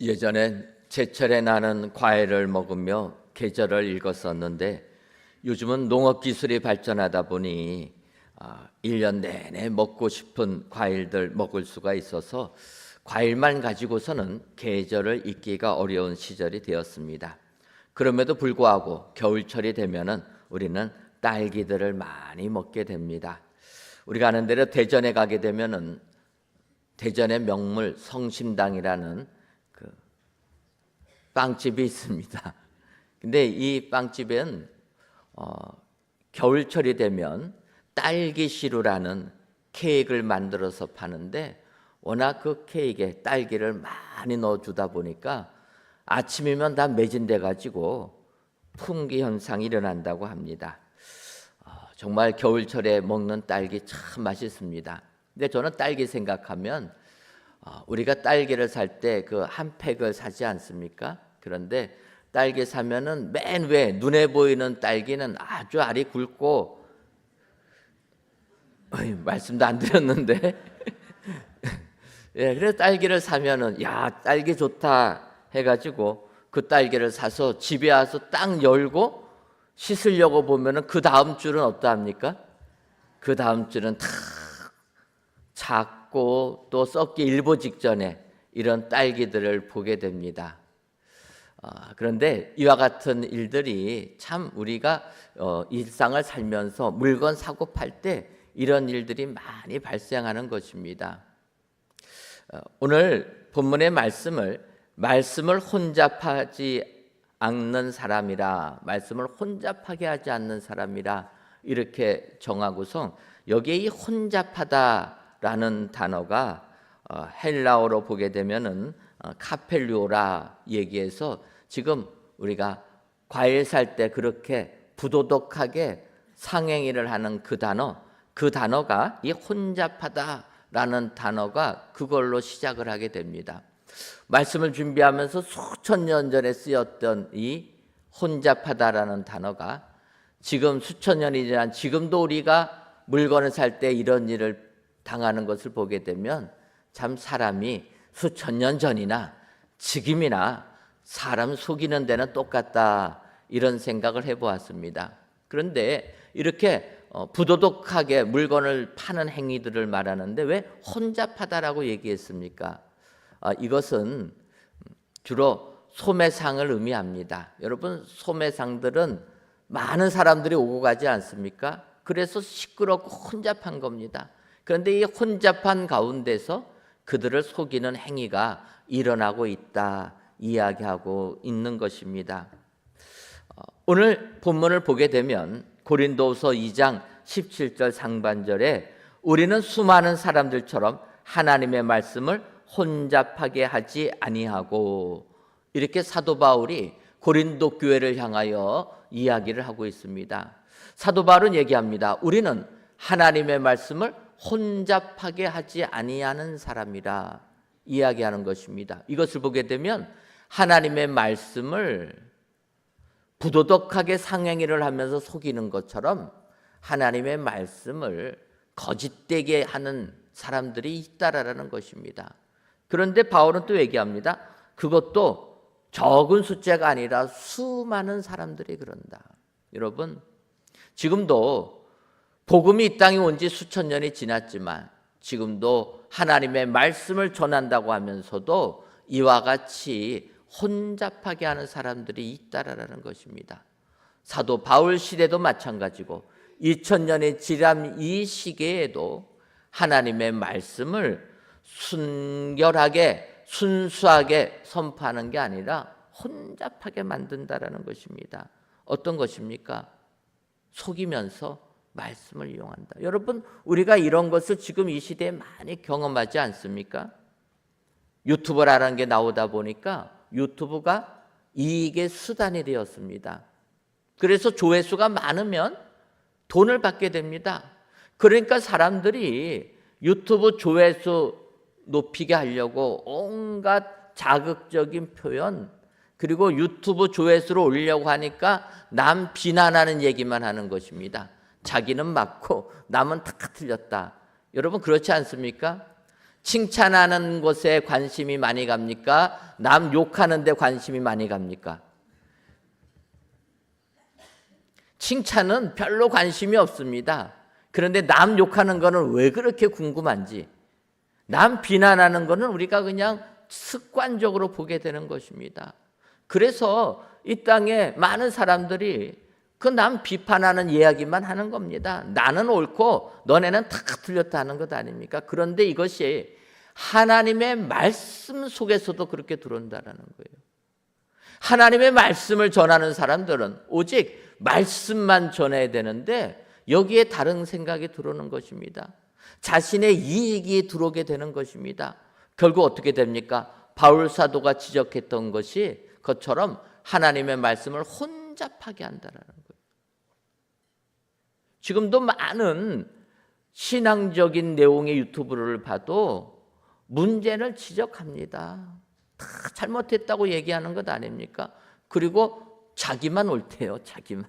예전엔 제철에 나는 과일을 먹으며 계절을 읽었었는데 요즘은 농업 기술이 발전하다 보니 1년 내내 먹고 싶은 과일들 먹을 수가 있어서 과일만 가지고서는 계절을 읽기가 어려운 시절이 되었습니다. 그럼에도 불구하고 겨울철이 되면은 우리는 딸기들을 많이 먹게 됩니다. 우리가 아는 대로 대전에 가게 되면은 대전의 명물 성심당이라는 그 빵집이 있습니다. 근데 이 빵집엔 겨울철이 되면 딸기 시루라는 케이크를 만들어서 파는데 워낙 그 케이크에 딸기를 많이 넣어주다 보니까 아침이면 다 매진돼 가지고 풍기 현상이 일어난다고 합니다. 정말 겨울철에 먹는 딸기 참 맛있습니다. 근데 저는 딸기 생각하면 우리가 딸기를 살 때 그 한 팩을 사지 않습니까? 그런데 딸기 사면은 맨 위에 눈에 보이는 딸기는 아주 알이 굵고 말씀도 안 드렸는데 예, 그래서 딸기를 사면은 야 딸기 좋다 해가지고 그 딸기를 사서 집에 와서 딱 열고 씻으려고 보면은 그 다음 줄은 어떠합니까? 그 다음 줄은 다 작고 또 썩기 일보 직전에 이런 딸기들을 보게 됩니다. 그런데 이와 같은 일들이 참 우리가 일상을 살면서 물건 사고 팔 때 이런 일들이 많이 발생하는 것입니다. 오늘 본문의 말씀을 혼잡하지 않는 사람이라, 말씀을 혼잡하게 하지 않는 사람이라 이렇게 정하고서 여기에 이 혼잡하다라는 단어가 헬라어로 보게 되면은 카펠루오라 얘기해서 지금 우리가 과일 살 때 그렇게 부도덕하게 상행위를 하는 그 단어가 이 혼잡하다라는 단어가 그걸로 시작을 하게 됩니다. 말씀을 준비하면서 수천 년 전에 쓰였던 이 혼잡하다라는 단어가 지금 수천 년이 지난 지금도 우리가 물건을 살 때 이런 일을 당하는 것을 보게 되면 참 사람이 수천 년 전이나 지금이나 사람 속이는 데는 똑같다 이런 생각을 해보았습니다. 그런데 이렇게 부도덕하게 물건을 파는 행위들을 말하는데 왜 혼잡하다라고 얘기했습니까? 이것은 주로 소매상을 의미합니다. 여러분 소매상들은 많은 사람들이 오고 가지 않습니까? 그래서 시끄럽고 혼잡한 겁니다. 그런데 이 혼잡한 가운데서 그들을 속이는 행위가 일어나고 있다 이야기하고 있는 것입니다. 오늘 본문을 보게 되면 고린도후서 2장 17절 상반절에 우리는 수많은 사람들처럼 하나님의 말씀을 혼잡하게 하지 아니하고 이렇게 사도 바울이 고린도 교회를 향하여 이야기를 하고 있습니다. 사도 바울은 얘기합니다. 우리는 하나님의 말씀을 혼잡하게 하지 아니하는 사람이라 이야기하는 것입니다. 이것을 보게 되면 하나님의 말씀을 부도덕하게 상행위를 하면서 속이는 것처럼 하나님의 말씀을 거짓되게 하는 사람들이 있다라는 것입니다. 그런데 바울은 또 얘기합니다. 그것도 적은 숫자가 아니라 수많은 사람들이 그런다. 여러분 지금도 복음이 이 땅에 온 지 수천 년이 지났지만 지금도 하나님의 말씀을 전한다고 하면서도 이와 같이 혼잡하게 하는 사람들이 있다라는 것입니다. 사도 바울 시대도 마찬가지고 2000년이 지난 이 시기에도 하나님의 말씀을 순결하게 순수하게 선포하는 게 아니라 혼잡하게 만든다라는 것입니다. 어떤 것입니까? 속이면서 말씀을 이용한다. 여러분 우리가 이런 것을 지금 이 시대에 많이 경험하지 않습니까? 유튜브라는 게 나오다 보니까 유튜브가 이익의 수단이 되었습니다. 그래서 조회수가 많으면 돈을 받게 됩니다. 그러니까 사람들이 유튜브 조회수 높이게 하려고 온갖 자극적인 표현 그리고 유튜브 조회수를 올리려고 하니까 남 비난하는 얘기만 하는 것입니다. 자기는 맞고 남은 다 틀렸다. 여러분 그렇지 않습니까? 칭찬하는 것에 관심이 많이 갑니까? 남 욕하는 데 관심이 많이 갑니까? 칭찬은 별로 관심이 없습니다. 그런데 남 욕하는 거는 왜 그렇게 궁금한지, 남 비난하는 거는 우리가 그냥 습관적으로 보게 되는 것입니다. 그래서 이 땅에 많은 사람들이 그 남 비판하는 이야기만 하는 겁니다. 나는 옳고 너네는 다 틀렸다 하는 것 아닙니까? 그런데 이것이 하나님의 말씀 속에서도 그렇게 들어온다는 거예요. 하나님의 말씀을 전하는 사람들은 오직 말씀만 전해야 되는데 여기에 다른 생각이 들어오는 것입니다. 자신의 이익이 들어오게 되는 것입니다. 결국 어떻게 됩니까? 바울 사도가 지적했던 것이 그것처럼 하나님의 말씀을 혼잡하게 한다는 거예요. 지금도 많은 신앙적인 내용의 유튜브를 봐도 문제를 지적합니다. 다 잘못했다고 얘기하는 것 아닙니까? 그리고 자기만 옳대요. 자기만.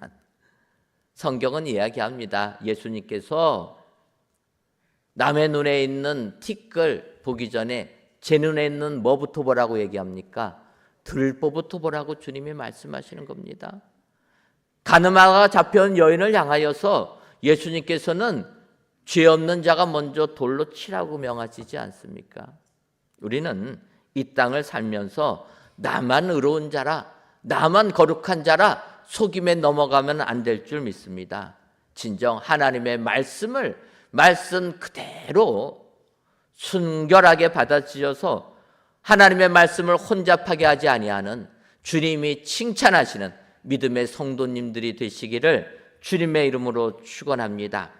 성경은 이야기합니다. 예수님께서 남의 눈에 있는 티끌 보기 전에 제 눈에 있는 뭐부터 보라고 얘기합니까? 들보부터 보라고 주님이 말씀하시는 겁니다. 가늠하가 잡혀온 여인을 향하여서 예수님께서는 죄 없는 자가 먼저 돌로 치라고 명하시지 않습니까? 우리는 이 땅을 살면서 나만 의로운 자라, 나만 거룩한 자라 속임에 넘어가면 안 될 줄 믿습니다. 진정 하나님의 말씀을 말씀 그대로 순결하게 받아들여서 하나님의 말씀을 혼잡하게 하지 아니하는 주님이 칭찬하시는 믿음의 성도님들이 되시기를 주님의 이름으로 축원합니다.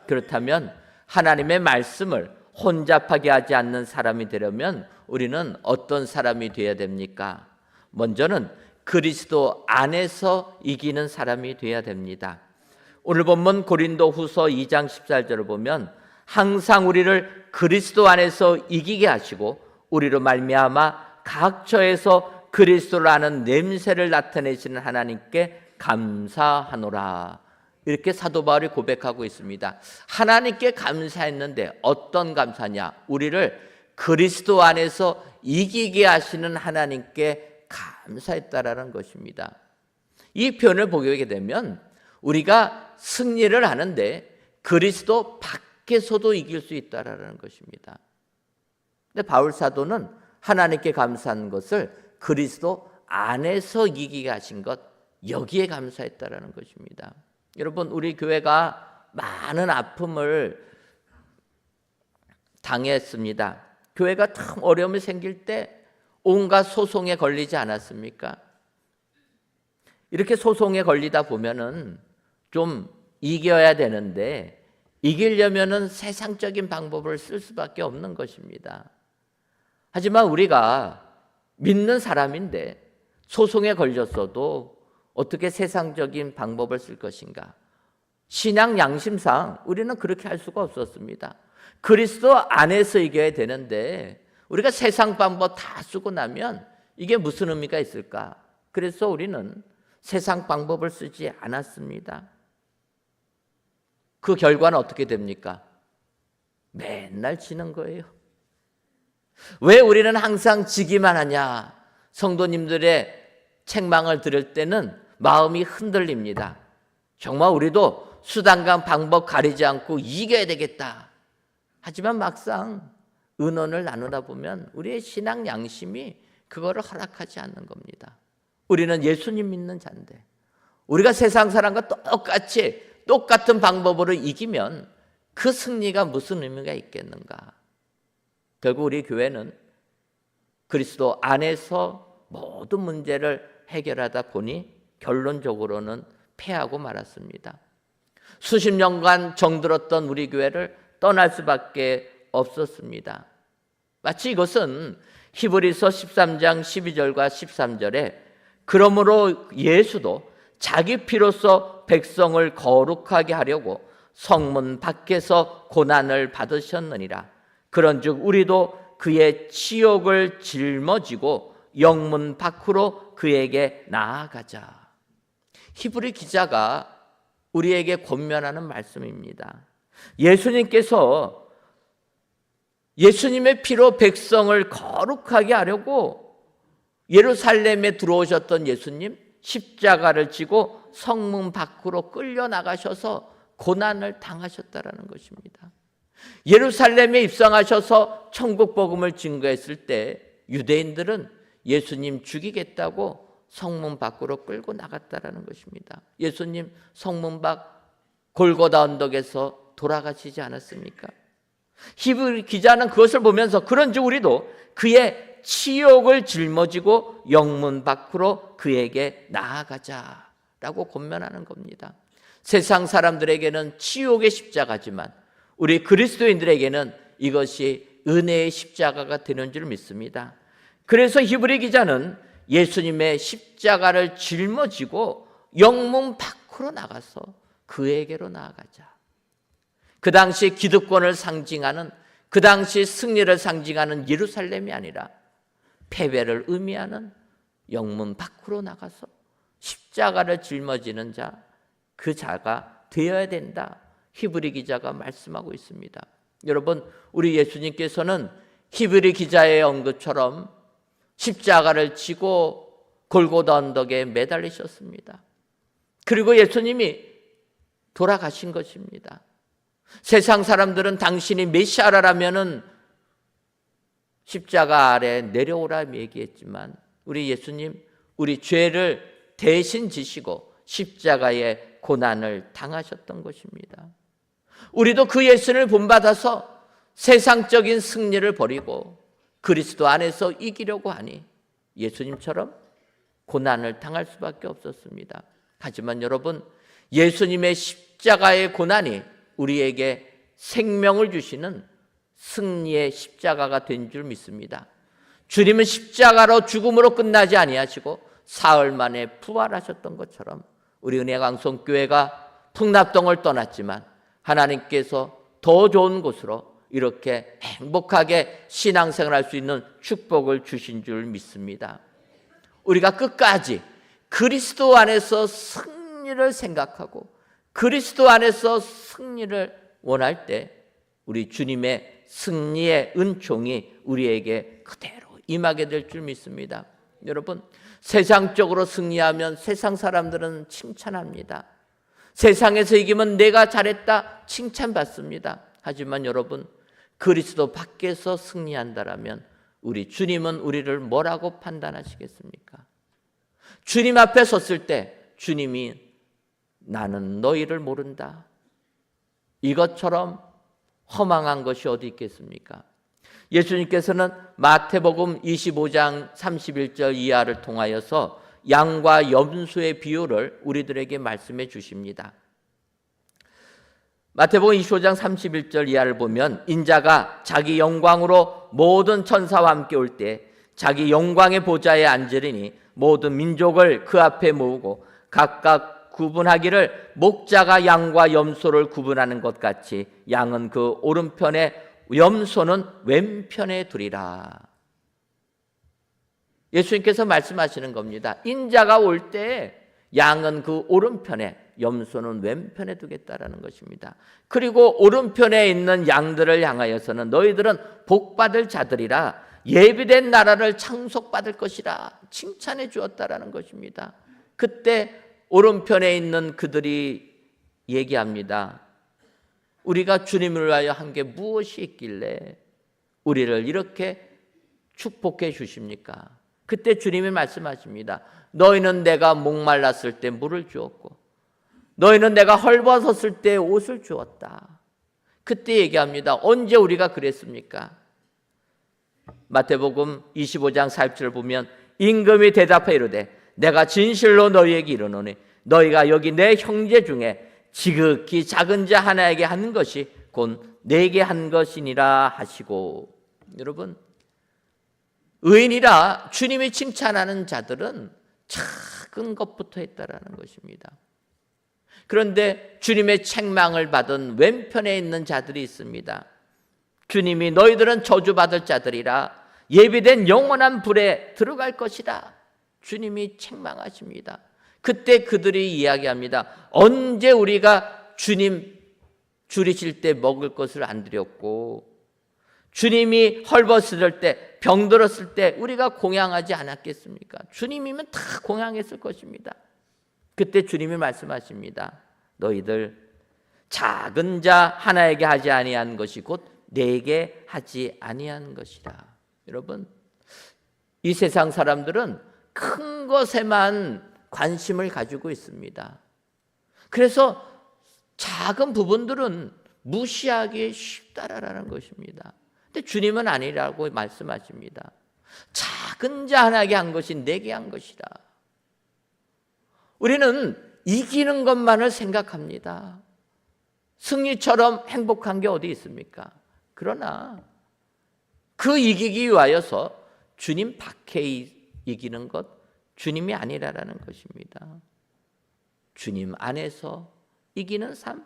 그렇다면 하나님의 말씀을 혼잡하게 하지 않는 사람이 되려면 우리는 어떤 사람이 되어야 됩니까? 먼저는 그리스도 안에서 이기는 사람이 되어야 됩니다. 오늘 본문 고린도후서 2장 14절을 보면 항상 우리를 그리스도 안에서 이기게 하시고 우리로 말미암아 각처에서 그리스도를 아는 냄새를 나타내시는 하나님께 감사하노라. 이렇게 사도 바울이 고백하고 있습니다. 하나님께 감사했는데 어떤 감사냐? 우리를 그리스도 안에서 이기게 하시는 하나님께 감사했다라는 것입니다. 이 표현을 보게 되면 우리가 승리를 하는데 그리스도 밖에서도 이길 수 있다라는 것입니다. 근데 바울 사도는 하나님께 감사한 것을 그리스도 안에서 이기게 하신 것, 여기에 감사했다라는 것입니다. 여러분, 우리 교회가 많은 아픔을 당했습니다. 교회가 참 어려움이 생길 때 온갖 소송에 걸리지 않았습니까? 이렇게 소송에 걸리다 보면은 좀 이겨야 되는데 이기려면은 세상적인 방법을 쓸 수밖에 없는 것입니다. 하지만 우리가 믿는 사람인데 소송에 걸렸어도 어떻게 세상적인 방법을 쓸 것인가? 신앙 양심상 우리는 그렇게 할 수가 없었습니다. 그리스도 안에서 이겨야 되는데 우리가 세상 방법 다 쓰고 나면 이게 무슨 의미가 있을까? 그래서 우리는 세상 방법을 쓰지 않았습니다. 그 결과는 어떻게 됩니까? 맨날 지는 거예요. 왜 우리는 항상 지기만 하냐? 성도님들의 책망을 들을 때는 마음이 흔들립니다. 정말 우리도 수단과 방법 가리지 않고 이겨야 되겠다. 하지만 막상 의논을 나누다 보면 우리의 신앙 양심이 그거를 허락하지 않는 겁니다. 우리는 예수님 믿는 자인데 우리가 세상 사람과 똑같은 방법으로 이기면 그 승리가 무슨 의미가 있겠는가? 결국 우리 교회는 그리스도 안에서 모든 문제를 해결하다 보니 결론적으로는 패하고 말았습니다. 수십 년간 정들었던 우리 교회를 떠날 수밖에 없었습니다. 마치 이것은 히브리서 13장 12절과 13절에 그러므로 예수도 자기 피로써 백성을 거룩하게 하려고 성문 밖에서 고난을 받으셨느니라. 그런즉 우리도 그의 치욕을 짊어지고 영문 밖으로 그에게 나아가자. 히브리 기자가 우리에게 권면하는 말씀입니다. 예수님께서 예수님의 피로 백성을 거룩하게 하려고 예루살렘에 들어오셨던 예수님, 십자가를 지고 성문 밖으로 끌려 나가셔서 고난을 당하셨다라는 것입니다. 예루살렘에 입성하셔서 천국 복음을 증거했을 때 유대인들은 예수님 죽이겠다고 성문 밖으로 끌고 나갔다라는 것입니다. 예수님 성문 밖 골고다 언덕에서 돌아가시지 않았습니까? 히브리 기자는 그것을 보면서 그런지 우리도 그의 치욕을 짊어지고 영문 밖으로 그에게 나아가자라고 권면하는 겁니다. 세상 사람들에게는 치욕의 십자가지만 우리 그리스도인들에게는 이것이 은혜의 십자가가 되는 줄 믿습니다. 그래서 히브리 기자는 예수님의 십자가를 짊어지고 영문 밖으로 나가서 그에게로 나아가자. 그 당시 기득권을 상징하는, 그 당시 승리를 상징하는 예루살렘이 아니라 패배를 의미하는 영문 밖으로 나가서 십자가를 짊어지는 자, 그 자가 되어야 된다. 히브리 기자가 말씀하고 있습니다. 여러분, 우리 예수님께서는 히브리 기자의 언급처럼 십자가를 지고 골고다 언덕에 매달리셨습니다. 그리고 예수님이 돌아가신 것입니다. 세상 사람들은 당신이 메시아라면은 십자가 아래 내려오라 얘기했지만 우리 예수님, 우리 죄를 대신 지시고 십자가의 고난을 당하셨던 것입니다. 우리도 그 예수를 본받아서 세상적인 승리를 버리고 그리스도 안에서 이기려고 하니 예수님처럼 고난을 당할 수밖에 없었습니다. 하지만 여러분, 예수님의 십자가의 고난이 우리에게 생명을 주시는 승리의 십자가가 된 줄 믿습니다. 주님은 십자가로 죽음으로 끝나지 아니하시고 사흘 만에 부활하셨던 것처럼 우리 은혜강성교회가 풍납동을 떠났지만 하나님께서 더 좋은 곳으로 이렇게 행복하게 신앙생활할 수 있는 축복을 주신 줄 믿습니다. 우리가 끝까지 그리스도 안에서 승리를 생각하고 그리스도 안에서 승리를 원할 때 우리 주님의 승리의 은총이 우리에게 그대로 임하게 될 줄 믿습니다. 여러분, 세상적으로 승리하면 세상 사람들은 칭찬합니다. 세상에서 이기면 내가 잘했다 칭찬받습니다. 하지만 여러분, 그리스도 밖에서 승리한다라면 우리 주님은 우리를 뭐라고 판단하시겠습니까? 주님 앞에 섰을 때 주님이 나는 너희를 모른다, 이것처럼 허망한 것이 어디 있겠습니까? 예수님께서는 마태복음 25장 31절 이하를 통하여서 양과 염소의 비유를 우리들에게 말씀해 주십니다. 마태복음 25장 31절 이하를 보면 인자가 자기 영광으로 모든 천사와 함께 올 때 자기 영광의 보좌에 앉으리니 모든 민족을 그 앞에 모으고 각각 구분하기를 목자가 양과 염소를 구분하는 것 같이 양은 그 오른편에 염소는 왼편에 두리라. 예수님께서 말씀하시는 겁니다. 인자가 올 때 양은 그 오른편에, 염소는 왼편에 두겠다라는 것입니다. 그리고 오른편에 있는 양들을 향하여서는 너희들은 복받을 자들이라 예비된 나라를 창속받을 것이라 칭찬해 주었다라는 것입니다. 그때 오른편에 있는 그들이 얘기합니다. 우리가 주님을 위하여 한 게 무엇이 있길래 우리를 이렇게 축복해 주십니까? 그때 주님이 말씀하십니다. 너희는 내가 목말랐을 때 물을 주었고 너희는 내가 헐벗었을 때 옷을 주었다. 그때 얘기합니다. 언제 우리가 그랬습니까? 마태복음 25장 40절을 보면 임금이 대답해 이르되 내가 진실로 너희에게 이르노니 너희가 여기 내 형제 중에 지극히 작은 자 하나에게 한 것이 곧 내게 한 것이니라 하시고. 여러분, 의인이라 주님이 칭찬하는 자들은 작은 것부터 했다라는 것입니다. 그런데 주님의 책망을 받은 왼편에 있는 자들이 있습니다. 주님이 너희들은 저주받을 자들이라 예비된 영원한 불에 들어갈 것이다. 주님이 책망하십니다. 그때 그들이 이야기합니다. 언제 우리가 주님 줄이실 때 먹을 것을 안 드렸고 주님이 헐벗을 때, 병들었을 때 우리가 공양하지 않았겠습니까? 주님이면 다 공양했을 것입니다. 그때 주님이 말씀하십니다. 너희들 작은 자 하나에게 하지 아니한 것이 곧 내게 하지 아니한 것이라. 여러분, 이 세상 사람들은 큰 것에만 관심을 가지고 있습니다. 그래서 작은 부분들은 무시하기 쉽다라는 것입니다. 근데 주님은 아니라고 말씀하십니다. 작은 자 하나에게 한 것이 내게 한 것이라. 우리는 이기는 것만을 생각합니다. 승리처럼 행복한 게 어디 있습니까? 그러나 그 이기기 위하여서 주님 밖에 이기는 것, 주님이 아니라는 것입니다. 주님 안에서 이기는 삶,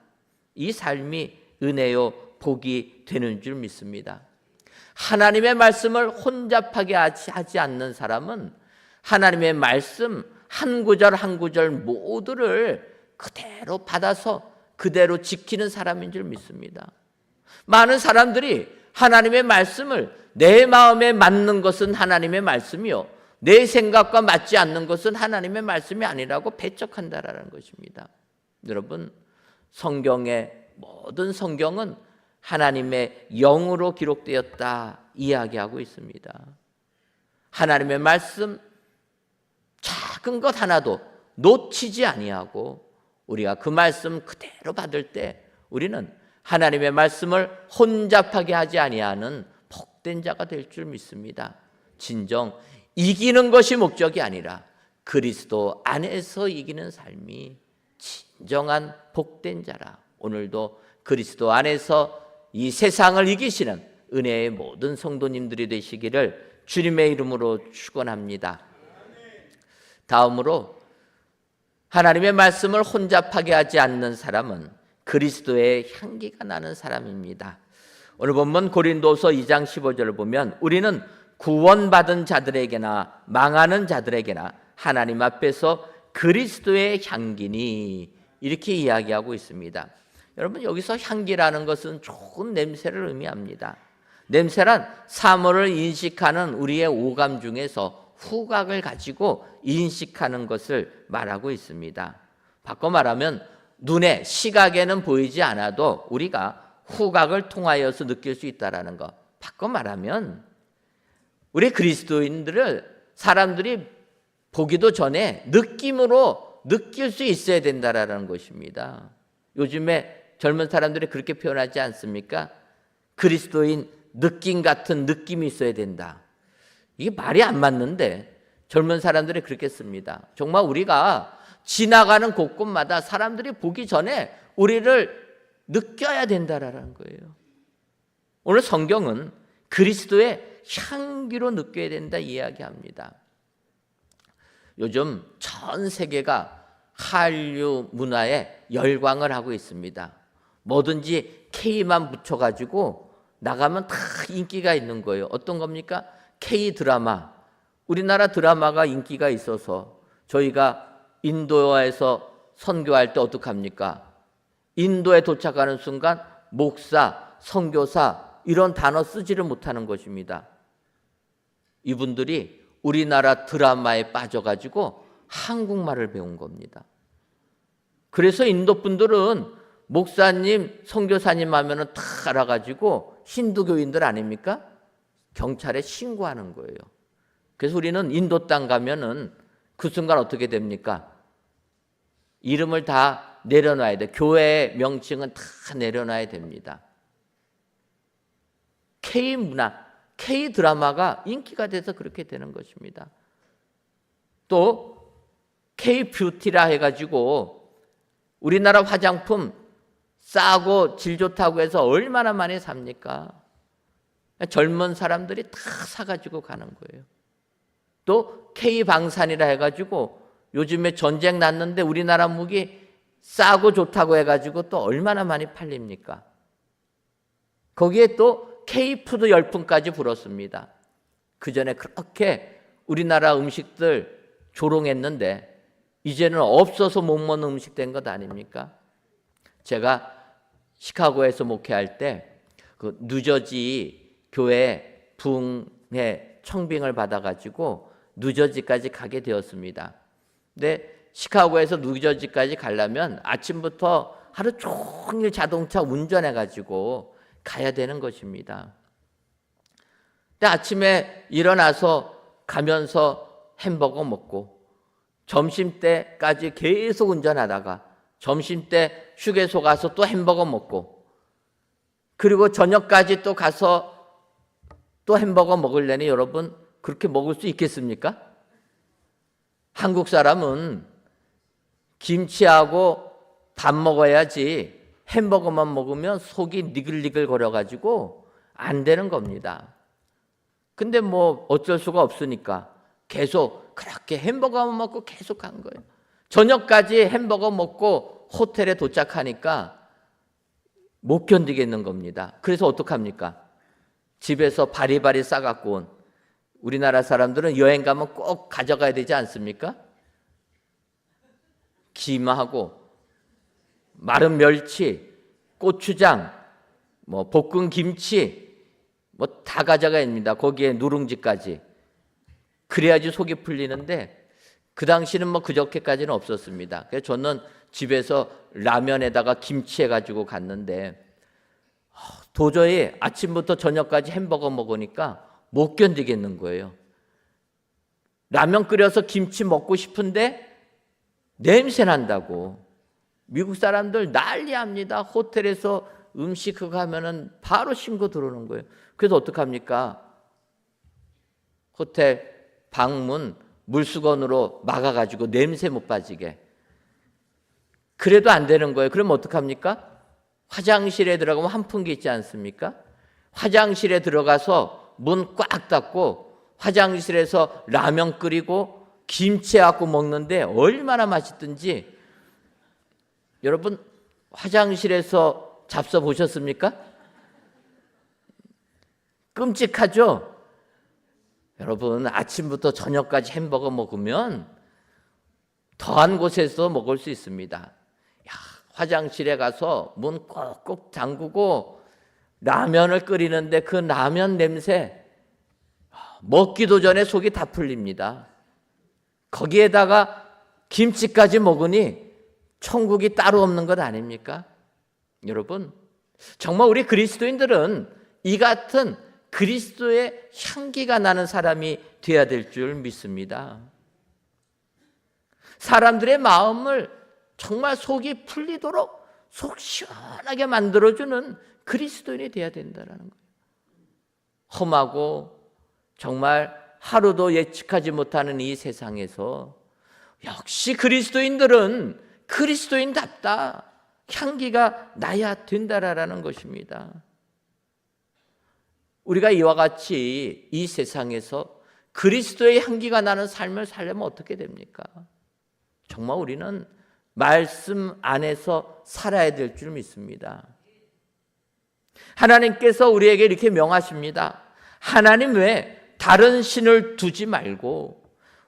이 삶이 은혜요 복이 되는 줄 믿습니다. 하나님의 말씀을 혼잡하게 하지 않는 사람은 하나님의 말씀 한 구절 한 구절 모두를 그대로 받아서 그대로 지키는 사람인 줄 믿습니다. 많은 사람들이 하나님의 말씀을 내 마음에 맞는 것은 하나님의 말씀이요, 내 생각과 맞지 않는 것은 하나님의 말씀이 아니라고 배척한다라는 것입니다. 여러분, 성경의 모든 성경은 하나님의 영으로 기록되었다 이야기하고 있습니다. 하나님의 말씀 작은 것 하나도 놓치지 아니하고 우리가 그 말씀 그대로 받을 때 우리는 하나님의 말씀을 혼잡하게 하지 아니하는 복된 자가 될 줄 믿습니다. 진정 이기는 것이 목적이 아니라 그리스도 안에서 이기는 삶이 진정한 복된 자라. 오늘도 그리스도 안에서 이 세상을 이기시는 은혜의 모든 성도님들이 되시기를 주님의 이름으로 축원합니다. 다음으로 하나님의 말씀을 혼잡하게 하지 않는 사람은 그리스도의 향기가 나는 사람입니다. 오늘 본문 고린도서 2장 15절을 보면 우리는 구원받은 자들에게나 망하는 자들에게나 하나님 앞에서 그리스도의 향기니 이렇게 이야기하고 있습니다. 여러분, 여기서 향기라는 것은 좋은 냄새를 의미합니다. 냄새란 사물을 인식하는 우리의 오감 중에서 후각을 가지고 인식하는 것을 말하고 있습니다. 바꿔 말하면 눈에 시각에는 보이지 않아도 우리가 후각을 통하여서 느낄 수 있다는 것. 바꿔 말하면 우리 그리스도인들을 사람들이 보기도 전에 느낌으로 느낄 수 있어야 된다는 것입니다. 요즘에 젊은 사람들이 그렇게 표현하지 않습니까? 그리스도인 느낌 같은 느낌이 있어야 된다. 이게 말이 안 맞는데 젊은 사람들이 그렇게 씁니다. 정말 우리가 지나가는 곳곳마다 사람들이 보기 전에 우리를 느껴야 된다라는 거예요. 오늘 성경은 그리스도의 향기로 느껴야 된다 이야기합니다. 요즘 전 세계가 한류 문화에 열광을 하고 있습니다. 뭐든지 K만 붙여가지고 나가면 다 인기가 있는 거예요. 어떤 겁니까? K 드라마. 우리나라 드라마가 인기가 있어서 저희가 인도에서 선교할 때 어떡합니까? 인도에 도착하는 순간 목사, 선교사 이런 단어 쓰지를 못하는 것입니다. 이분들이 우리나라 드라마에 빠져가지고 한국말을 배운 겁니다. 그래서 인도 분들은 목사님, 선교사님 하면은 다 알아가지고 힌두교인들 아닙니까? 경찰에 신고하는 거예요. 그래서 우리는 인도 땅 가면은 그 순간 어떻게 됩니까? 이름을 다 내려놔야 돼. 교회의 명칭은 다 내려놔야 됩니다. K문화, K드라마가 인기가 돼서 그렇게 되는 것입니다. 또 K뷰티라 해가지고 우리나라 화장품 싸고 질 좋다고 해서 얼마나 많이 삽니까? 젊은 사람들이 다 사가지고 가는 거예요. 또 K방산이라 해가지고 요즘에 전쟁 났는데 우리나라 무기 싸고 좋다고 해가지고 또 얼마나 많이 팔립니까? 거기에 또 K푸드 열풍까지 불었습니다. 그 전에 그렇게 우리나라 음식들 조롱했는데 이제는 없어서 못 먹는 음식 된 것 아닙니까? 제가 시카고에서 목회할 때 그 뉴저지 교회 부흥회 청빙을 받아가지고 뉴저지까지 가게 되었습니다. 근데 시카고에서 뉴저지까지 가려면 아침부터 하루 종일 자동차 운전해가지고 가야 되는 것입니다. 근데 아침에 일어나서 가면서 햄버거 먹고 점심때까지 계속 운전하다가 점심때 휴게소 가서 또 햄버거 먹고 그리고 저녁까지 또 가서 또 햄버거 먹으려니 여러분 그렇게 먹을 수 있겠습니까? 한국 사람은 김치하고 밥 먹어야지 햄버거만 먹으면 속이 니글니글 거려가지고 안 되는 겁니다. 근데 뭐 어쩔 수가 없으니까 계속 그렇게 햄버거만 먹고 계속 간 거예요. 저녁까지 햄버거 먹고 호텔에 도착하니까 못 견디겠는 겁니다. 그래서 어떡합니까? 집에서 바리바리 싸갖고 온 우리나라 사람들은 여행 가면 꼭 가져가야 되지 않습니까? 김하고 마른 멸치, 고추장, 뭐 볶은 김치 뭐 다 가져가야 됩니다. 거기에 누룽지까지. 그래야지 속이 풀리는데 그 당시는 뭐 그저께까지는 없었습니다. 그래서 저는 집에서 라면에다가 김치 해가지고 갔는데 도저히 아침부터 저녁까지 햄버거 먹으니까 못 견디겠는 거예요. 라면 끓여서 김치 먹고 싶은데 냄새 난다고. 미국 사람들 난리합니다. 호텔에서 음식 그거 하면은 바로 신고 들어오는 거예요. 그래서 어떡합니까? 호텔 방문 물수건으로 막아가지고 냄새 못 빠지게. 그래도 안 되는 거예요. 그러면 어떡합니까? 화장실에 들어가면 환풍기 있지 않습니까? 화장실에 들어가서 문 꽉 닫고 화장실에서 라면 끓이고 김치 갖고 먹는데 얼마나 맛있든지. 여러분 화장실에서 잡숴 보셨습니까? 끔찍하죠? 여러분 아침부터 저녁까지 햄버거 먹으면 더한 곳에서 먹을 수 있습니다. 화장실에 가서 문 꼭꼭 잠그고 라면을 끓이는데 그 라면 냄새 먹기도 전에 속이 다 풀립니다. 거기에다가 김치까지 먹으니 천국이 따로 없는 것 아닙니까? 여러분 정말 우리 그리스도인들은 이 같은 그리스도의 향기가 나는 사람이 되어야 될 줄 믿습니다. 사람들의 마음을 정말 속이 풀리도록 속 시원하게 만들어주는 그리스도인이 되어야 된다는 거예요. 험하고 정말 하루도 예측하지 못하는 이 세상에서 역시 그리스도인들은 그리스도인답다 향기가 나야 된다라는 것입니다. 우리가 이와 같이 이 세상에서 그리스도의 향기가 나는 삶을 살려면 어떻게 됩니까? 정말 우리는 말씀 안에서 살아야 될 줄 믿습니다. 하나님께서 우리에게 이렇게 명하십니다. 하나님 외에 다른 신을 두지 말고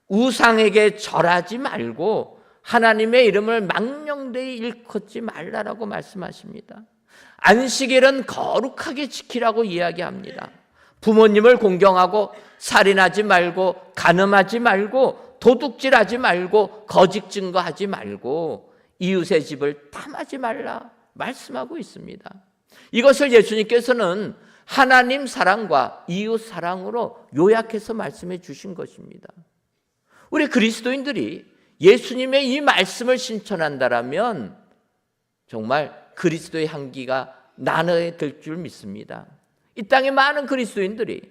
우상에게 절하지 말고 하나님의 이름을 망령되이 일컫지 말라라고 말씀하십니다. 안식일은 거룩하게 지키라고 이야기합니다. 부모님을 공경하고 살인하지 말고 간음하지 말고 도둑질하지 말고 거짓 증거하지 말고 이웃의 집을 탐하지 말라 말씀하고 있습니다. 이것을 예수님께서는 하나님 사랑과 이웃 사랑으로 요약해서 말씀해 주신 것입니다. 우리 그리스도인들이 예수님의 이 말씀을 실천한다라면 정말 그리스도의 향기가 나눠야 될 줄 믿습니다. 이 땅에 많은 그리스도인들이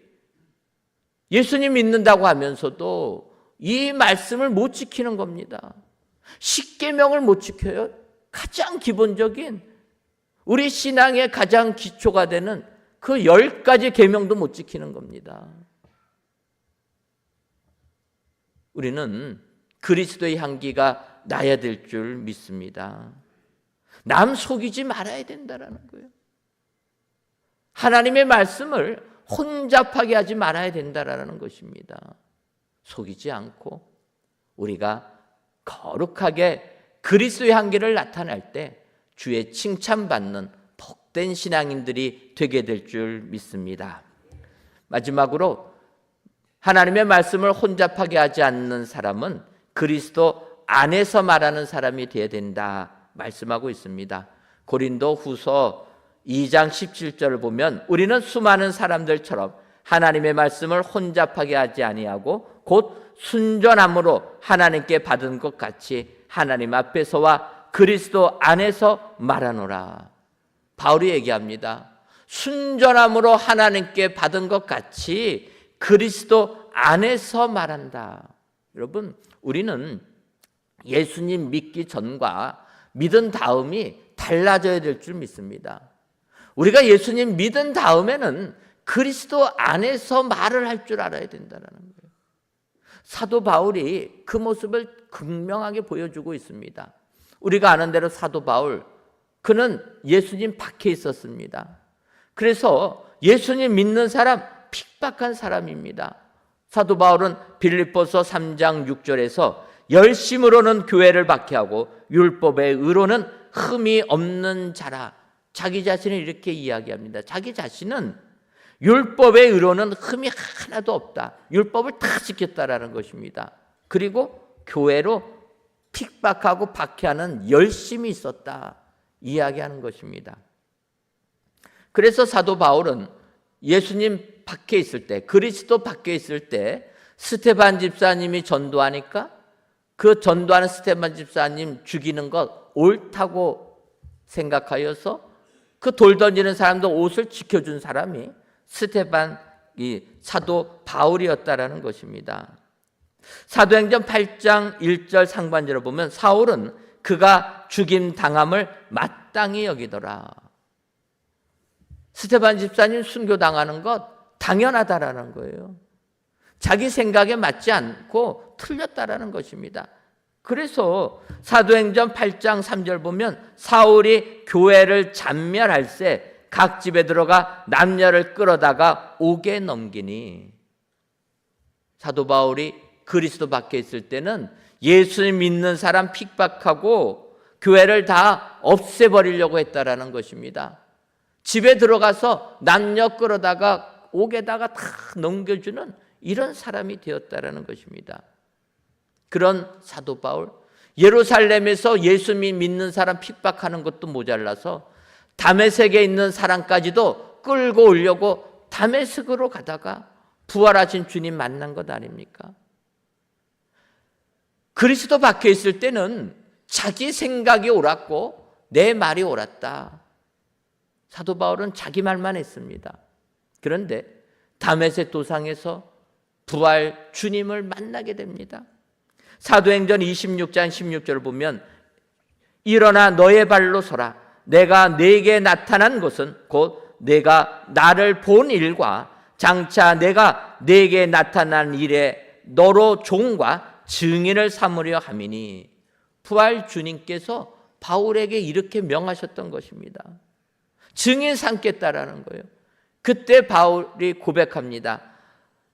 예수님 믿는다고 하면서도 이 말씀을 못 지키는 겁니다. 십계명을 못 지켜요. 가장 기본적인 우리 신앙의 가장 기초가 되는 그 10가지 계명도 못 지키는 겁니다. 우리는 그리스도의 향기가 나야 될 줄 믿습니다. 남 속이지 말아야 된다는 거예요. 하나님의 말씀을 혼잡하게 하지 말아야 된다는 것입니다. 속이지 않고 우리가 거룩하게 그리스도의 향기를 나타낼 때 주의 칭찬받는 복된 신앙인들이 되게 될 줄 믿습니다. 마지막으로 하나님의 말씀을 혼잡하게 하지 않는 사람은 그리스도 안에서 말하는 사람이 되어야 된다 말씀하고 있습니다. 고린도 후서 2장 17절을 보면 우리는 수많은 사람들처럼 하나님의 말씀을 혼잡하게 하지 아니하고 곧 순전함으로 하나님께 받은 것 같이 하나님 앞에서와 그리스도 안에서 말하노라. 바울이 얘기합니다. 순전함으로 하나님께 받은 것 같이 그리스도 안에서 말한다. 여러분, 우리는 예수님 믿기 전과 믿은 다음이 달라져야 될 줄 믿습니다. 우리가 예수님 믿은 다음에는 그리스도 안에서 말을 할 줄 알아야 된다는 거예요. 사도 바울이 그 모습을 극명하게 보여주고 있습니다. 우리가 아는 대로 사도 바울, 그는 예수님 밖에 있었습니다. 그래서 예수님 믿는 사람, 핍박한 사람입니다. 사도 바울은 빌립보서 3장 6절에서 열심으로는 교회를 박해하고 율법의 의로는 흠이 없는 자라. 자기 자신을 이렇게 이야기합니다. 자기 자신은 율법의 의로는 흠이 하나도 없다. 율법을 다 지켰다라는 것입니다. 그리고 교회로 핍박하고 박해하는 열심이 있었다. 이야기하는 것입니다. 그래서 사도 바울은 예수님 밖에 있을 때, 그리스도 밖에 있을 때 스데반 집사님이 전도하니까 그 전도하는 스데반 집사님 죽이는 것 옳다고 생각하여서 그 돌 던지는 사람도 옷을 지켜준 사람이 스데반 이 사도 바울이었다라는 것입니다. 사도행전 8장 1절 상반절을 보면 사울은 그가 죽임 당함을 마땅히 여기더라. 스데반 집사님 순교당하는 것 당연하다라는 거예요. 자기 생각에 맞지 않고 틀렸다라는 것입니다. 그래서 사도행전 8장 3절 보면 사울이 교회를 잔멸할세 각 집에 들어가 남녀를 끌어다가 옥에 넘기니. 사도 바울이 그리스도 밖에 있을 때는 예수님 믿는 사람 핍박하고 교회를 다 없애버리려고 했다라는 것입니다. 집에 들어가서 남녀 끌어다가 옥에다가 다 넘겨주는 이런 사람이 되었다라는 것입니다. 그런 사도 바울, 예루살렘에서 예수님 믿는 사람 핍박하는 것도 모자라서 다메섹에 있는 사람까지도 끌고 오려고 다메섹으로 가다가 부활하신 주님 만난 것 아닙니까? 그리스도 밖에 있을 때는 자기 생각이 옳았고 내 말이 옳았다. 사도 바울은 자기 말만 했습니다. 그런데 다메섹 도상에서 부활 주님을 만나게 됩니다. 사도행전 26장 16절을 보면 일어나 너의 발로 서라. 내가 네게 나타난 것은 곧 내가 나를 본 일과 장차 내가 네게 나타난 일에 너로 종과 증인을 삼으려 함이니. 부활 주님께서 바울에게 이렇게 명하셨던 것입니다. 증인 삼겠다라는 거예요. 그때 바울이 고백합니다.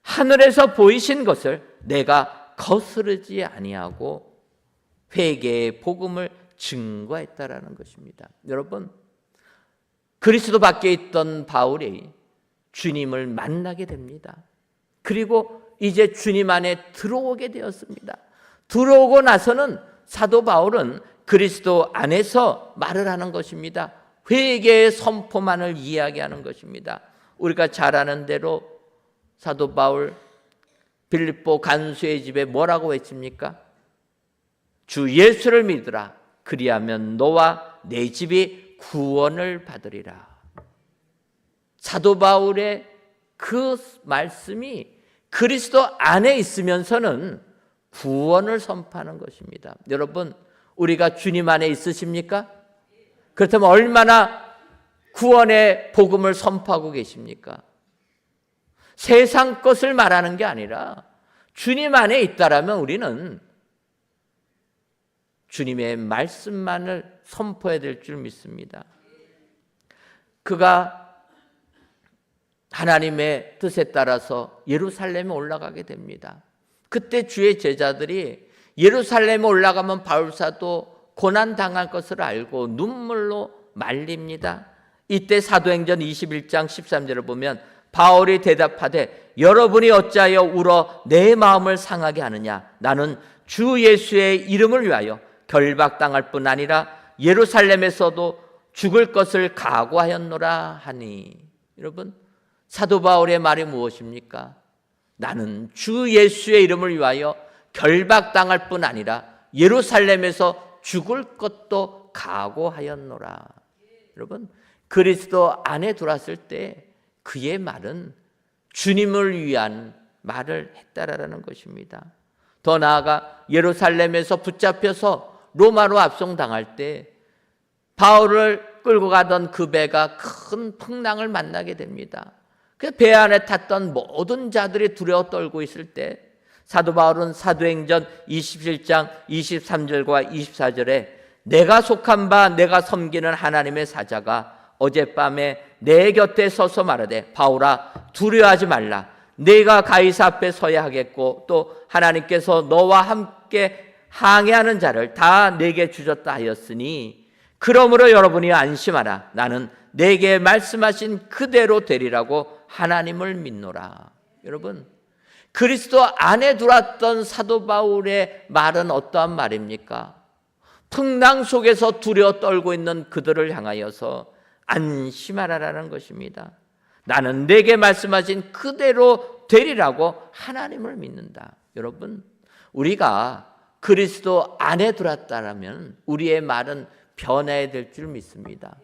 하늘에서 보이신 것을 내가 거스르지 아니하고 회개의 복음을 증거했다라는 것입니다. 여러분, 그리스도 밖에 있던 바울이 주님을 만나게 됩니다. 그리고 이제 주님 안에 들어오게 되었습니다. 들어오고 나서는 사도 바울은 그리스도 안에서 말을 하는 것입니다. 회개의 선포만을 이야기하는 것입니다. 우리가 잘 아는 대로 사도 바울 빌립보 간수의 집에 뭐라고 외칩니까? 주 예수를 믿으라. 그리하면 너와 내 집이 구원을 받으리라. 사도 바울의 그 말씀이 그리스도 안에 있으면서는 구원을 선포하는 것입니다. 여러분, 우리가 주님 안에 있으십니까? 그렇다면 얼마나 구원의 복음을 선포하고 계십니까? 세상 것을 말하는 게 아니라 주님 안에 있다라면 우리는 주님의 말씀만을 선포해야 될 줄 믿습니다. 그가 하나님의 뜻에 따라서 예루살렘에 올라가게 됩니다. 그때 주의 제자들이 예루살렘에 올라가면 바울사도 고난당할 것을 알고 눈물로 말립니다. 이때 사도행전 21장 13절을 보면 바울이 대답하되 여러분이 어찌하여 울어 내 마음을 상하게 하느냐. 나는 주 예수의 이름을 위하여 결박당할 뿐 아니라 예루살렘에서도 죽을 것을 각오하였노라 하니. 여러분, 사도 바울의 말이 무엇입니까? 나는 주 예수의 이름을 위하여 결박당할 뿐 아니라 예루살렘에서 죽을 것도 각오하였노라. 여러분, 그리스도 안에 들어왔을 때 그의 말은 주님을 위한 말을 했다라는 것입니다. 더 나아가 예루살렘에서 붙잡혀서 로마로 압송당할 때 바울을 끌고 가던 그 배가 큰 풍랑을 만나게 됩니다. 그 배 안에 탔던 모든 자들이 두려워 떨고 있을 때 사도 바울은 사도행전 27장 23절과 24절에 내가 속한 바 내가 섬기는 하나님의 사자가 어젯밤에 내 곁에 서서 말하되 바울아 두려워하지 말라. 내가 가이사 앞에 서야 하겠고 또 하나님께서 너와 함께 항해하는 자를 다 내게 주셨다 하였으니 그러므로 여러분이 안심하라. 나는 내게 말씀하신 그대로 되리라고 하나님을 믿노라. 여러분, 그리스도 안에 들어왔던 사도 바울의 말은 어떠한 말입니까? 풍랑 속에서 두려워 떨고 있는 그들을 향하여서 안심하라라는 것입니다. 나는 내게 말씀하신 그대로 되리라고 하나님을 믿는다. 여러분, 우리가 그리스도 안에 들어왔다면 우리의 말은 변해야 될 줄 믿습니다.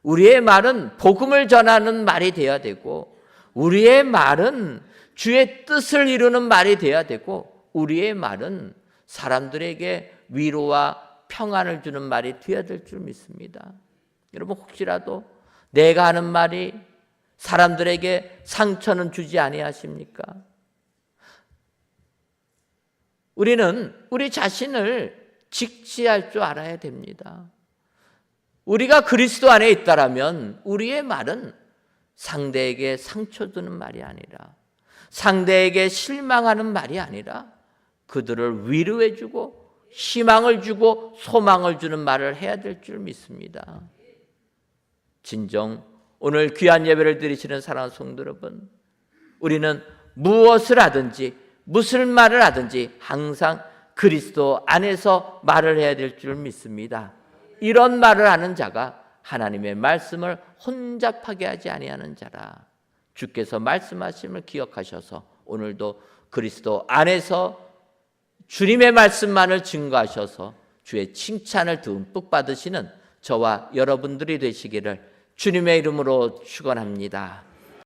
우리의 말은 복음을 전하는 말이 되어야 되고, 우리의 말은 주의 뜻을 이루는 말이 되어야 되고, 우리의 말은 사람들에게 위로와 평안을 주는 말이 되어야 될 줄 믿습니다. 여러분, 혹시라도 내가 하는 말이 사람들에게 상처는 주지 아니하십니까? 우리는 우리 자신을 직시할 줄 알아야 됩니다. 우리가 그리스도 안에 있다라면 우리의 말은 상대에게 상처 주는 말이 아니라, 상대에게 실망하는 말이 아니라 그들을 위로해 주고 희망을 주고 소망을 주는 말을 해야 될 줄 믿습니다. 진정 오늘 귀한 예배를 드리시는 사랑하는 성도 여러분, 우리는 무엇을 하든지 무슨 말을 하든지 항상 그리스도 안에서 말을 해야 될 줄 믿습니다. 이런 말을 하는 자가 하나님의 말씀을 혼잡하게 하지 아니하는 자라. 주께서 말씀하심을 기억하셔서 오늘도 그리스도 안에서 주님의 말씀만을 증거하셔서 주의 칭찬을 듬뿍 받으시는 저와 여러분들이 되시기를 주님의 이름으로 축원합니다.